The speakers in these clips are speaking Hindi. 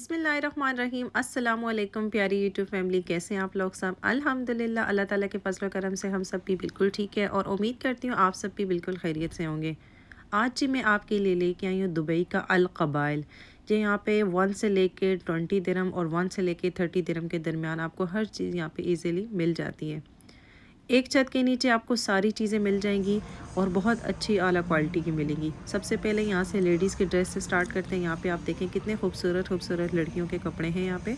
बिस्मिल्लाहिर्रहमानिर्रहीम अस्सलामुअलैकुम प्यारी यूट्यूब फैमिली, कैसे हैं आप लोग सब। अल्हम्दुलिल्लाह, अल्लाह ताला के फजल करम से हम सब भी बिल्कुल ठीक है और उम्मीद करती हूँ आप सब भी बिल्कुल खैरियत से होंगे। आज जी मैं आपके लिए लेके आई हूँ दुबई का अल कबाइल। जो यहाँ पे 1 से लेके 20 दिरहम और 1 से लेके 30 दिरहम के दरमियान आपको हर चीज़ यहाँ पे इजीली मिल जाती है। एक छत के नीचे आपको सारी चीज़ें मिल जाएंगी और बहुत अच्छी आला क्वालिटी की मिलेंगी। सबसे पहले यहाँ से लेडीज़ की ड्रेस से स्टार्ट करते हैं। यहाँ पे आप देखें कितने खूबसूरत खूबसूरत लड़कियों के कपड़े हैं यहाँ पे,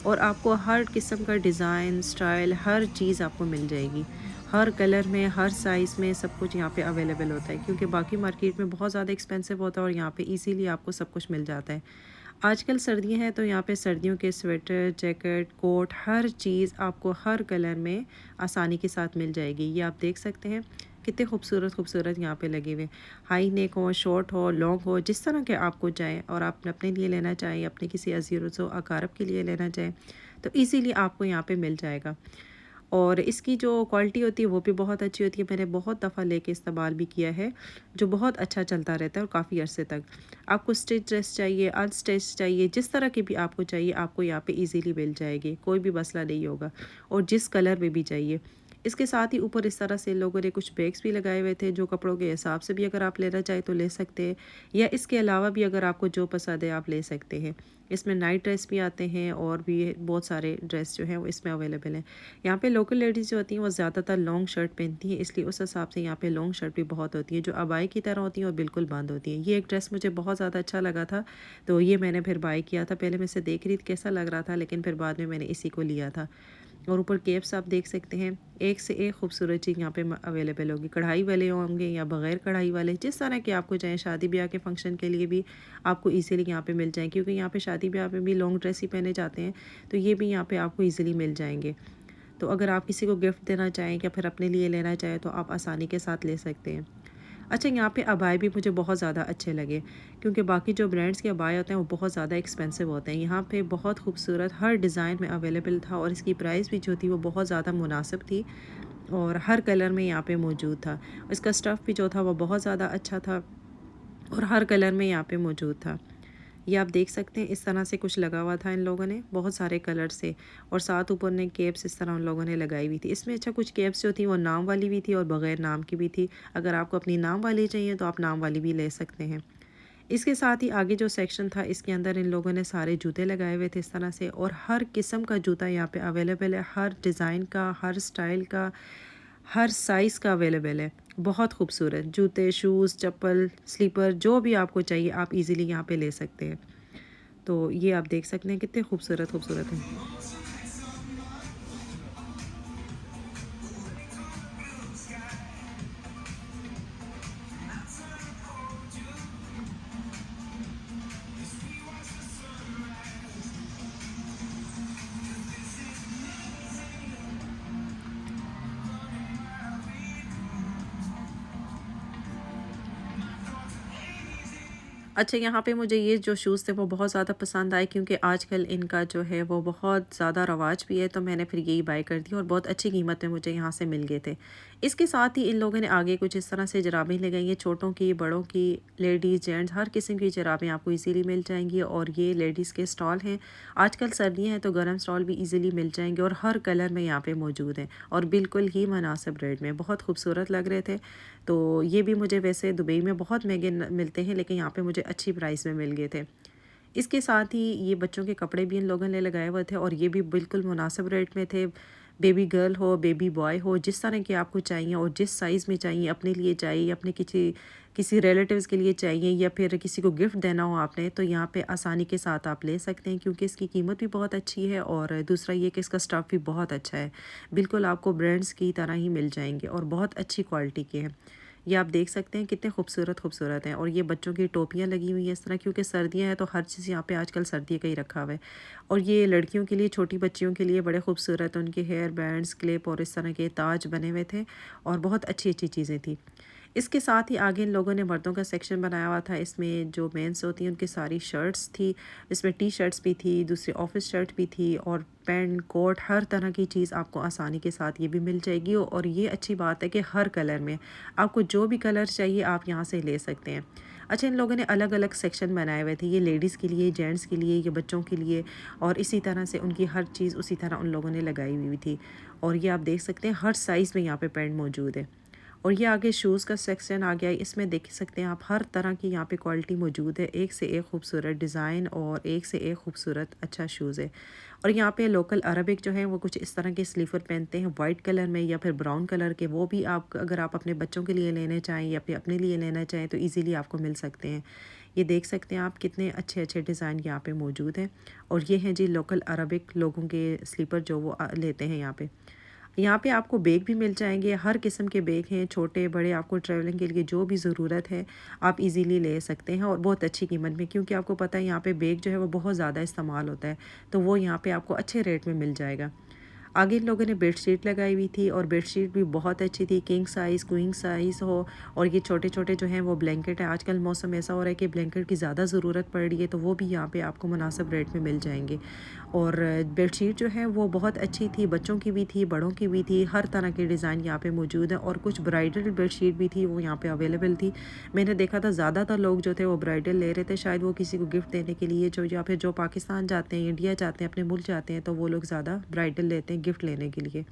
और आपको हर किस्म का डिज़ाइन स्टाइल हर चीज़ आपको मिल जाएगी। हर कलर में हर साइज़ में सब कुछ यहाँ पे अवेलेबल होता है, क्योंकि बाकी मार्केट में बहुत ज़्यादा एक्सपेंसिव होता है और यहाँ पे इजीली आपको सब कुछ मिल जाता है। आजकल सर्दियां हैं तो यहाँ पे सर्दियों के स्वेटर जैकेट कोट हर चीज़ आपको हर कलर में आसानी के साथ मिल जाएगी। ये आप देख सकते हैं कितने खूबसूरत खूबसूरत यहाँ पे लगे हुए, हाई नेक हो शॉर्ट हो लॉन्ग हो, जिस तरह के आपको चाहें और आप अपने लिए लेना चाहें अपने किसी अजीज़ व अकारब के लिए लेना चाहें तो इजीली आपको यहाँ पे मिल जाएगा। और इसकी जो क्वालिटी होती है वो भी बहुत अच्छी होती है। मैंने बहुत दफ़ा लेके इस्तेमाल भी किया है, जो बहुत अच्छा चलता रहता है और काफ़ी अरसे तक। आपको स्टिच ड्रेस चाहिए अनस्टिच चाहिए, जिस तरह की भी आपको चाहिए आपको यहाँ पे इजीली मिल जाएगी, कोई भी मसला नहीं होगा। और जिस कलर में भी चाहिए। इसके साथ ही ऊपर इस तरह से लोगों ने कुछ बैग्स भी लगाए हुए थे, जो कपड़ों के हिसाब से भी अगर आप लेना चाहें तो ले सकते हैं, या इसके अलावा भी अगर आपको जो पसंद है आप ले सकते हैं। इसमें नाइट ड्रेस भी आते हैं और भी बहुत सारे ड्रेस जो हैं वो इसमें अवेलेबल हैं। यहाँ पे लोकल लेडीज़ जो होती हैं वो ज़्यादातर लॉन्ग शर्ट पहनती हैं, इसलिए उस हिसाब से यहाँ पे लॉन्ग शर्ट भी बहुत होती है, जो अबाई की तरह होती हैं और बिल्कुल बंद होती हैं। ये एक ड्रेस मुझे बहुत ज़्यादा अच्छा लगा था, तो ये मैंने फिर बाय किया था। पहले मैं इसे देख रही थी कैसा लग रहा था, लेकिन फिर बाद में मैंने इसी को लिया था। और ऊपर केप्स आप देख सकते हैं, एक से एक खूबसूरत चीज़ यहाँ पे अवेलेबल होगी। कढ़ाई वाले होंगे या बग़ैर कढ़ाई वाले, जिस तरह के आपको चाहें। शादी ब्याह के फंक्शन के लिए भी आपको इजीली यहाँ पे मिल जाएंगे, क्योंकि यहाँ पे शादी ब्याह में भी लॉन्ग ड्रेस ही पहने जाते हैं, तो ये भी यहाँ पे आपको इजीली मिल जाएंगे। तो अगर आप किसी को गिफ्ट देना चाहें या फिर अपने लिए लेना चाहें तो आप आसानी के साथ ले सकते हैं। अच्छा, यहाँ पे अबाए भी मुझे बहुत ज़्यादा अच्छे लगे, क्योंकि बाकी जो ब्रांड्स के अबाए होते हैं वो बहुत ज़्यादा एक्सपेंसिव होते हैं। यहाँ पे बहुत खूबसूरत हर डिज़ाइन में अवेलेबल था और इसकी प्राइस भी जो थी वो बहुत ज़्यादा मुनासिब थी, और हर कलर में यहाँ पे मौजूद था। इसका स्टफ़ भी जो था वो बहुत ज़्यादा अच्छा था और हर कलर में यहाँ पे मौजूद था। ये आप देख सकते हैं इस तरह से कुछ लगा हुआ था इन लोगों ने बहुत सारे कलर से, और साथ ऊपर ने केप्स इस तरह उन लोगों ने लगाई हुई थी। इसमें अच्छा कुछ केप्स जो थी वो नाम वाली भी थी और बग़ैर नाम की भी थी। अगर आपको अपनी नाम वाली चाहिए तो आप नाम वाली भी ले सकते हैं। इसके साथ ही आगे जो सेक्शन था इसके अंदर इन लोगों ने सारे जूते लगाए हुए थे इस तरह से, और हर किस्म का जूता यहाँ पे अवेलेबल है, हर डिज़ाइन का हर स्टाइल का हर साइज़ का अवेलेबल है। बहुत खूबसूरत जूते शूज़ चप्पल स्लीपर जो भी आपको चाहिए आप इजीली यहाँ पे ले सकते हैं। तो ये आप देख सकते हैं कितने खूबसूरत खूबसूरत हैं। अच्छा, यहाँ पे मुझे ये जो शूज़ थे वो बहुत ज़्यादा पसंद आए, क्योंकि आजकल इनका जो है वो बहुत ज़्यादा रवाज भी है, तो मैंने फिर यही बाय कर दी और बहुत अच्छी कीमत में मुझे यहाँ से मिल गए थे। इसके साथ ही इन लोगों ने आगे कुछ इस तरह से जुराबें लगाई हैं, छोटों की बड़ों की लेडीज़ जेंट्स हर किस्म की जुराबें आपको इजीली मिल जाएंगी। और ये लेडीज़ के स्टॉल हैं, आजकल सर्दियाँ हैं तो गर्म स्टॉल भी इजीली मिल जाएंगे और हर कलर में यहाँ पे मौजूद हैं और बिल्कुल ही मुनासिब रेट में बहुत खूबसूरत लग रहे थे। तो ये भी मुझे वैसे दुबई में बहुत महंगे मिलते हैं, लेकिन यहाँ पे मुझे अच्छी प्राइस में मिल गए थे। इसके साथ ही ये बच्चों के कपड़े भी इन लोगों ने लगाए हुए थे और ये भी बिल्कुल मुनासिब रेट में थे। बेबी गर्ल हो बेबी बॉय हो, जिस तरह के आपको चाहिए और जिस साइज़ में चाहिए, अपने लिए चाहिए अपने किसी किसी रिलेटिव्स के लिए चाहिए या फिर किसी को गिफ्ट देना हो आपने, तो यहाँ पे आसानी के साथ आप ले सकते हैं, क्योंकि इसकी कीमत भी बहुत अच्छी है और दूसरा ये कि इसका स्टफ़ भी बहुत अच्छा है। बिल्कुल आपको ब्रांड्स की तरह ही मिल जाएंगे और बहुत अच्छी क्वालिटी के हैं। ये आप देख सकते हैं कितने खूबसूरत खूबसूरत हैं। और ये बच्चों की टोपियाँ लगी हुई हैं इस तरह, क्योंकि सर्दियाँ हैं तो हर चीज़ यहाँ पे आजकल सर्दी का ही रखा हुआ है। और ये लड़कियों के लिए छोटी बच्चियों के लिए बड़े खूबसूरत उनके हेयर बैंड्स क्लिप और इस तरह के ताज बने हुए थे और बहुत अच्छी अच्छी चीज़ें थी। इसके साथ ही आगे इन लोगों ने मर्दों का सेक्शन बनाया हुआ था। इसमें जो मेंस होती हैं उनकी सारी शर्ट्स थी, इसमें टी शर्ट्स भी थी, दूसरी ऑफिस शर्ट भी थी और पैंट कोट हर तरह की चीज़ आपको आसानी के साथ ये भी मिल जाएगी। और ये अच्छी बात है कि हर कलर में आपको जो भी कलर चाहिए आप यहाँ से ले सकते हैं। अच्छा, इन लोगों ने अलग-अलग सेक्शन बनाए हुए थे, ये लेडीज़ के लिए, जेंट्स के लिए, ये बच्चों के लिए और इसी तरह से उनकी हर चीज़ उसी तरह उन लोगों ने लगाई हुई थी। और ये आप देख सकते हैं हर साइज़ में यहाँ पे पैंट मौजूद है। और ये आगे शूज़ का सेक्शन आ गया है, इसमें देख सकते हैं आप हर तरह की यहाँ पे क्वालिटी मौजूद है, एक से एक खूबसूरत डिज़ाइन और एक से एक खूबसूरत अच्छा शूज़ है। और यहाँ पे लोकल अरबिक जो है वो कुछ इस तरह के स्लीपर पहनते हैं वाइट कलर में या फिर ब्राउन कलर के, वो भी आप अगर आप अपने बच्चों के लिए लेने चाहें या फिर अपने लिए लेना चाहें तो ईज़िली आपको मिल सकते हैं। ये देख सकते हैं आप कितने अच्छे-अच्छे डिज़ाइन यहाँ पे मौजूद हैं। और ये हैं जी लोकल अरबिक लोगों के स्लीपर जो वो लेते हैं यहाँ पे। यहाँ पे आपको बैग भी मिल जाएँगे, हर किस्म के बैग हैं, छोटे, बड़े, आपको ट्रैवलिंग के लिए जो भी ज़रूरत है, आप इज़िली ले सकते हैं और बहुत अच्छी कीमत में, क्योंकि आपको पता है यहाँ पे बैग जो है वो बहुत ज़्यादा इस्तेमाल होता है, तो वो यहाँ पे आपको अच्छे रेट में मिल जाएगा। आगे इन लोगों ने बेडशीट लगाई हुई थी और बेडशीट भी बहुत अच्छी थी, किंग साइज़, क्वीन साइज़ हो। और ये छोटे-छोटे जो हैं वो ब्लैंकेट है, आजकल मौसम ऐसा हो रहा है कि ब्लैंकेट की ज़्यादा ज़रूरत पड़ रही है, तो वो भी यहाँ पे आपको मुनासिब रेट में मिल जाएँगे। और बेडशीट जो है वो बहुत अच्छी थी, बच्चों की भी थी, बड़ों की भी थी, हर तरह के डिज़ाइन यहाँ पे मौजूद हैं और कुछ ब्राइडल बेडशीट भी थी, वो यहाँ पे अवेलेबल थी। मैंने देखा था ज़्यादातर लोग जो थे वो ब्राइडल ले रहे थे, शायद वो किसी को गिफ्ट देने के लिए जो या फिर जो पाकिस्तान जाते हैं, इंडिया जाते हैं, अपने मुल्क जाते हैं, तो वो लोग ज़्यादा ब्राइडल लेते हैं गिफ्ट लेने के लिए।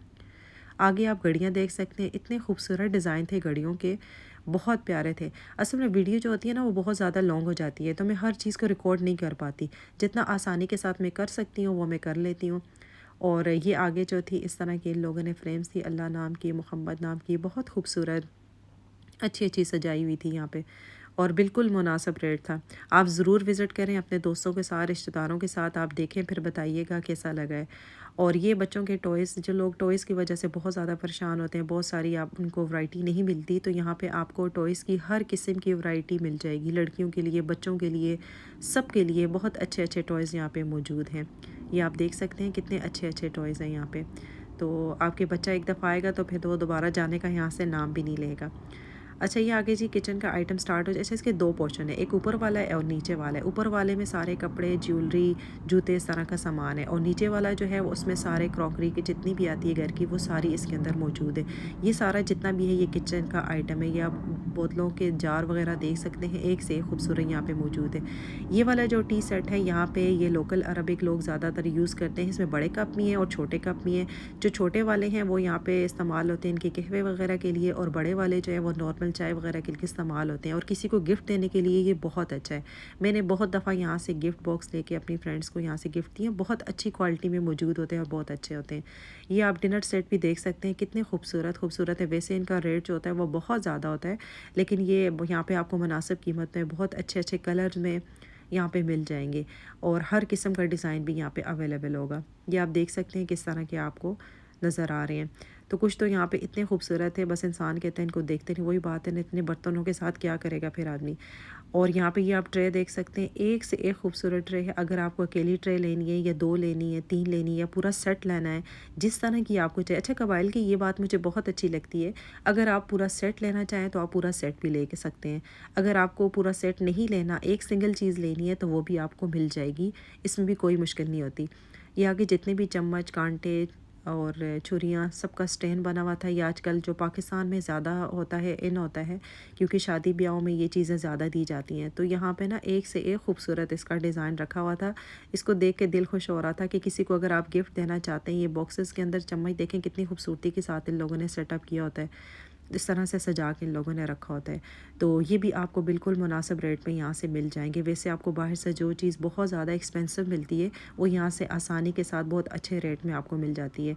आगे आप घड़ियाँ देख सकते हैं, इतने खूबसूरत डिज़ाइन थे घड़ियों के, बहुत प्यारे थे। असल में वीडियो जो होती है ना वो बहुत ज़्यादा लॉन्ग हो जाती है, तो मैं हर चीज़ को रिकॉर्ड नहीं कर पाती। जितना आसानी के साथ मैं कर सकती हूँ वो मैं कर लेती हूँ। और ये आगे जो थी इस तरह की इन लोगों ने फ्रेम्स थी, अल्लाह नाम की, मोहम्मद नाम की, बहुत खूबसूरत अच्छी-अच्छी सजाई हुई थी यहाँ पे और बिल्कुल मुनासिब रेट था। आप ज़रूर विज़िट करें अपने दोस्तों के साथ, रिश्तेदारों के साथ, आप देखें फिर बताइएगा कैसा लगा है। और ये बच्चों के टॉयज़, जो लोग टॉयज़ की वजह से बहुत ज़्यादा परेशान होते हैं, बहुत सारी आप उनको वैरायटी नहीं मिलती, तो यहाँ पे आपको टॉयज़ की हर किस्म की वैरायटी मिल जाएगी। लड़कियों के लिए, बच्चों के लिए, सब के लिए बहुत अच्छे-अच्छे टॉयज़ यहाँ पे मौजूद हैं। ये आप देख सकते हैं कितने अच्छे-अच्छे टॉयज़ हैं यहाँ पे। तो आपके बच्चा एक दफ़ा आएगा तो फिर तो वो दोबारा जाने का यहाँ से नाम भी नहीं लेगा। अच्छा, ये आगे जी किचन का आइटम स्टार्ट हो जाए। अच्छा, इसके 2 पोर्शन है, एक ऊपर वाला है और नीचे वाला है। ऊपर वाले में सारे कपड़े, ज्वेलरी, जूते, इस तरह का सामान है और नीचे वाला जो है उसमें सारे क्रॉकरी की जितनी भी आती है घर की वो सारी इसके अंदर मौजूद है। ये सारा जितना भी है ये किचन का आइटम है। ये आप बोतलों के जार वगैरह देख सकते हैं, एक से एक खूबसूरत यहाँ पे मौजूद है। ये वाला जो टी सेट है यहाँ पे ये लोकल अरबिक लोग ज़्यादातर यूज़ करते हैं। इसमें बड़े कप भी हैं और छोटे कप भी हैं। जो छोटे वाले हैं वो यहाँ पे इस्तेमाल होते हैं इनके कहवे वगैरह के लिए और बड़े वाले जो है वो नॉर्मल चाय वगैरह के लिए इस्तेमाल होते हैं और किसी को गिफ्ट देने के लिए ये बहुत अच्छा है। मैंने बहुत दफ़ा यहाँ से गिफ्ट बॉक्स लेके अपनी फ्रेंड्स को यहाँ से गिफ्ट दिए, बहुत अच्छी क्वालिटी में मौजूद होते हैं और बहुत अच्छे होते हैं। ये आप डिनर सेट भी देख सकते हैं कितने खूबसूरत खूबसूरत है। वैसे इनका रेट जो होता है वो बहुत ज़्यादा होता है, लेकिन ये यहाँ पे आपको मुनासिब कीमत में बहुत अच्छे अच्छे कलर्स में यहाँ पे मिल जाएंगे और हर किस्म का डिज़ाइन भी यहाँ पे अवेलेबल होगा। ये आप देख सकते हैं किस तरह के आपको नज़र आ रहे हैं। तो कुछ तो यहाँ पे इतने खूबसूरत है, बस इंसान कहते हैं इनको देखते नहीं, वही बात है ना, इतने बर्तनों के साथ क्या करेगा फिर आदमी। और यहाँ पे ये आप ट्रे देख सकते हैं, एक से एक खूबसूरत ट्रे है। अगर आपको अकेली ट्रे लेनी है या 2 लेनी है, 3 लेनी है या पूरा सेट लेना है, जिस तरह की आपको चाहिए। अच्छा, कबाइल की ये बात मुझे बहुत अच्छी लगती है, अगर आप पूरा सेट लेना चाहें तो आप पूरा सेट भी ले के सकते हैं। अगर आपको पूरा सेट नहीं लेना, एक सिंगल चीज़ लेनी है तो वो भी आपको मिल जाएगी, इसमें भी कोई मुश्किल नहीं होती। ये आगे जितने भी चम्मच, कांटे और छुरियाँ, सबका स्टैंड बना हुआ था। ये आजकल जो पाकिस्तान में ज़्यादा होता है, इन होता है, क्योंकि शादी ब्याहों में ये चीज़ें ज़्यादा दी जाती हैं। तो यहाँ पे ना एक से एक खूबसूरत इसका डिज़ाइन रखा हुआ था। इसको देख के दिल खुश हो रहा था कि किसी को अगर आप गिफ्ट देना चाहते हैं, ये बॉक्सेस के अंदर चम्मच देखें कितनी खूबसूरती के साथ इन लोगों ने सेटअप किया होता है, इस तरह से सजा के इन लोगों ने रखा होता है। तो ये भी आपको बिल्कुल मुनासिब रेट में यहाँ से मिल जाएंगे। वैसे आपको बाहर से जो चीज़ बहुत ज़्यादा एक्सपेंसिव मिलती है वो यहाँ से आसानी के साथ बहुत अच्छे रेट में आपको मिल जाती है।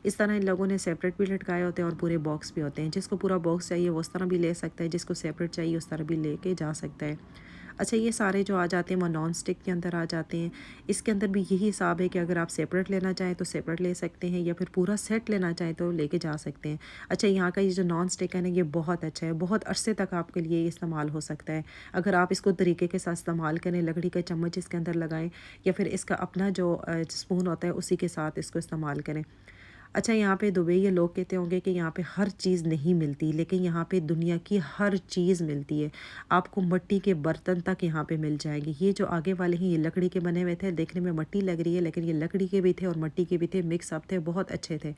इस तरह इन लोगों ने सेपरेट भी लटकाए होते हैं और पूरे बॉक्स भी होते हैं। जिसको पूरा बॉक्स चाहिए वो उस तरह भी ले सकता है, जिसको सेपरेट चाहिए उस तरह भी लेके जा सकता है। अच्छा, ये सारे जो आ जाते हैं वो नॉन स्टिक के अंदर आ जाते हैं। इसके अंदर भी यही हिसाब है कि अगर आप सेपरेट लेना चाहें तो सेपरेट ले सकते हैं या फिर पूरा सेट लेना चाहें तो लेके जा सकते हैं। अच्छा, यहाँ का ये जो नॉन स्टिक है ना, ये बहुत अच्छा है, बहुत अरसे तक आपके लिए ये इस्तेमाल हो सकता है। अगर आप इसको तरीके के साथ इस्तेमाल करें, लकड़ी का चम्मच इसके अंदर लगाएं या फिर इसका अपना जो स्पून होता है उसी के साथ इसको इस्तेमाल करें। अच्छा, यहाँ पे दुबई ये लोग कहते होंगे कि यहाँ पे हर चीज़ नहीं मिलती, लेकिन यहाँ पे दुनिया की हर चीज़ मिलती है। आपको मिट्टी के बर्तन तक यहाँ पे मिल जाएंगे। ये जो आगे वाले हैं ये लकड़ी के बने हुए थे, देखने में मिट्टी लग रही है लेकिन ये लकड़ी के भी थे और मिट्टी के भी थे, मिक्स अप थे, बहुत अच्छे थे।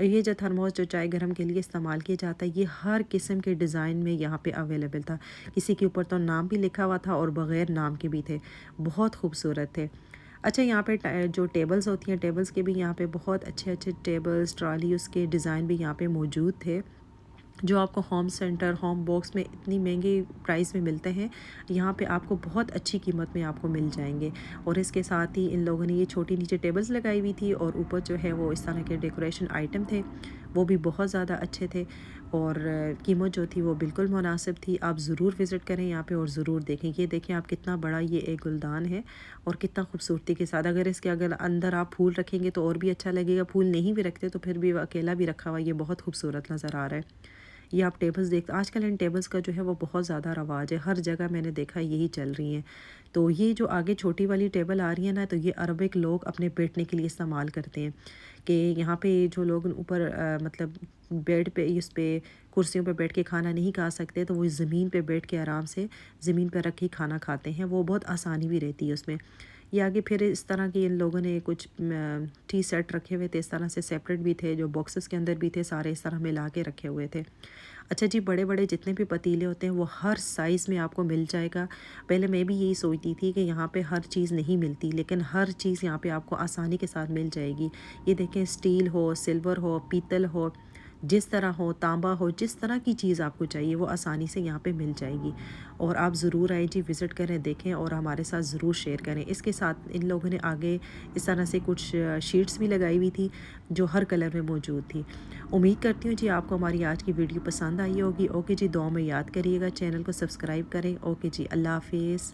ये जो थर्मोस जो चाय गर्म के लिए इस्तेमाल किया जाता है, ये हर किस्म के डिज़ाइन में यहाँ पे अवेलेबल था। किसी के ऊपर तो नाम भी लिखा हुआ था और बग़ैर नाम के भी थे, बहुत खूबसूरत थे। अच्छा, यहाँ पे जो टेबल्स होती हैं, टेबल्स के भी यहाँ पे बहुत अच्छे-अच्छे टेबल्स, ट्रॉली उसके डिज़ाइन भी यहाँ पे मौजूद थे, जो आपको होम सेंटर, होम बॉक्स में इतनी महंगी प्राइस में मिलते हैं, यहाँ पे आपको बहुत अच्छी कीमत में आपको मिल जाएँगे। और इसके साथ ही इन लोगों ने ये छोटी नीचे टेबल्स लगाई हुई थी और ऊपर जो है वो इस तरह के डेकोरेशन आइटम थे, वो भी बहुत ज़्यादा अच्छे थे और कीमत जो थी वो बिल्कुल मुनासिब थी। आप ज़रूर विज़िट करें यहाँ पे और ज़रूर देखें। ये देखें आप, कितना बड़ा ये एक गुलदान है और कितना खूबसूरती के साथ, अगर इसके अगर अंदर आप फूल रखेंगे तो और भी अच्छा लगेगा, फूल नहीं भी रखते तो फिर भी अकेला भी रखा हुआ ये बहुत खूबसूरत नज़र आ रहा है। ये आप टेबल्स देख, आजकल इन टेबल्स का जो है वो बहुत ज़्यादा रवाज है, हर जगह मैंने देखा यही चल रही हैं। तो ये जो आगे छोटी वाली टेबल आ रही है ना, तो ये अरबिक लोग अपने बैठने के लिए इस्तेमाल करते हैं कि यहाँ पे जो लोग ऊपर मतलब बेड पे, इस पे कुर्सियों पे बैठ के खाना नहीं खा सकते, तो वो ज़मीन पे बैठ के आराम से ज़मीन पे रख के खाना खाते हैं, वो बहुत आसानी भी रहती है उसमें। ये आगे फिर इस तरह के इन लोगों ने कुछ टी सेट रखे हुए थे, इस तरह से सेपरेट भी थे, जो बॉक्सेस के अंदर भी थे, सारे इस तरह मिला के रखे हुए थे। अच्छा जी, बड़े-बड़े जितने भी पतीले होते हैं वो हर साइज़ में आपको मिल जाएगा। पहले मैं भी यही सोचती थी कि यहाँ पे हर चीज़ नहीं मिलती, लेकिन हर चीज़ यहाँ पे आपको आसानी के साथ मिल जाएगी। ये देखें, स्टील हो, सिल्वर हो, पीतल हो, जिस तरह हो, तांबा हो, जिस तरह की चीज़ आपको चाहिए वो आसानी से यहाँ पे मिल जाएगी। और आप ज़रूर आएँ जी, विज़िट करें, देखें और हमारे साथ ज़रूर शेयर करें। इसके साथ इन लोगों ने आगे इस तरह से कुछ शीट्स भी लगाई हुई थी, जो हर कलर में मौजूद थी। उम्मीद करती हूँ जी आपको हमारी आज की वीडियो पसंद आई होगी। ओके जी, दुआ में याद करिएगा, चैनल को सब्सक्राइब करें। ओके जी, अल्लाह हाफ़िज़।